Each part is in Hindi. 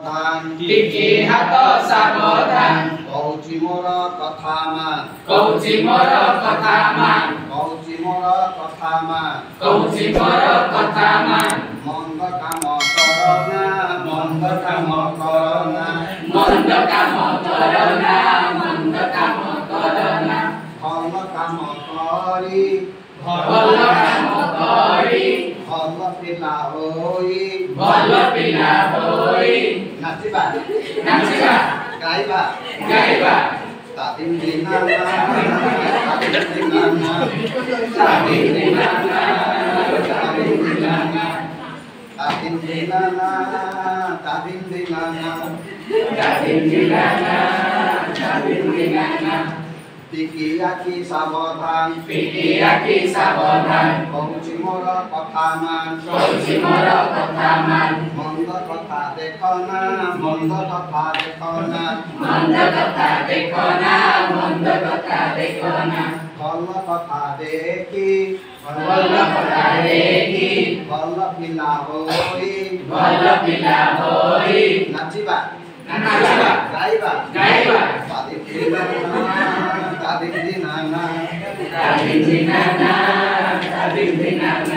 टिकी हाथ सावधान कहूची मोर कथा मान कहूची मोर कथा मान कहूची मोर कथा मान कहूची मोर कथा मान मंद काम करना मंद काम करना मंद काम करना मंद काम करना भल काम करी भल काम करी भल पिला होई भल पिला होई नाचिबा नाचिबा गाइबा गाइबा तादिन दिनाना तादिन दिनाना तादिन दिनाना तादिन दिनाना तादिन दिनाना तादिन दिनाना तादिन दिनाना तादिन दिनाना टिकी आखि सावधान टिकी आखि सावधान कहूची मोर कथा मान कहूची मोर कथा मान मंद कथा देखना मंद कथा देखना मंद कथा देखना मंद कथा देखना भल कथा देखी भल कथा देखी भल पिला होई भल पिला होई नाचिबा नाचिबा गाइबा गाइबा तादिन दिनाना तादिन दिनाना तादिन दिनाना तादिन दिनाना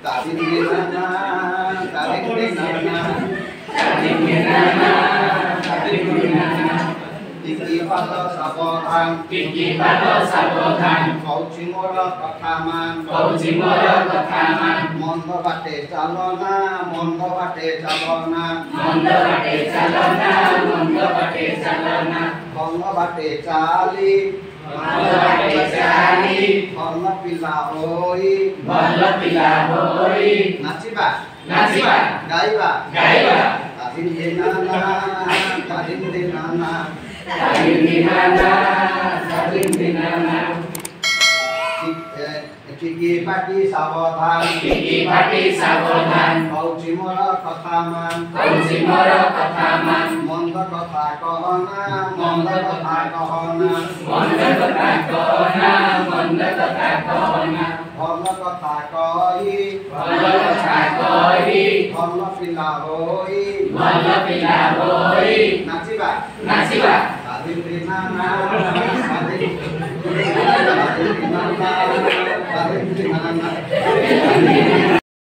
तादिन दिनाना तादिन दिनाना तादिन दिनाना तादिन दिनाना टिकी पात सावधान टिकी पात सावधान कहूची मोर कथा मान कहूची मोर कथा मान मंद बाटे चालना मंद बाटे चालना मंद बाटे चालना मंद बाटे चालना भल बाटे चाली भल बाटे चाली भल पिला होई भल पिला होई नाचिबा नाचिबा गाइबा गाइबा तादिन दिनाना तादिन दिनाना तादिन दिनाना तादिन दिनाना टिकी पाटी सावधान टिकी पाटी सावधान कहूची मोर कथा मान कहूची मोर कथा मान मंद कथा कहना मंद कथा कहना मंद कथा कहना मंद कथा कहना भल कथा कही भल कथा कही भल पिला होई भल पिला होई नाचिबा नाचिबा तादिन दिनाना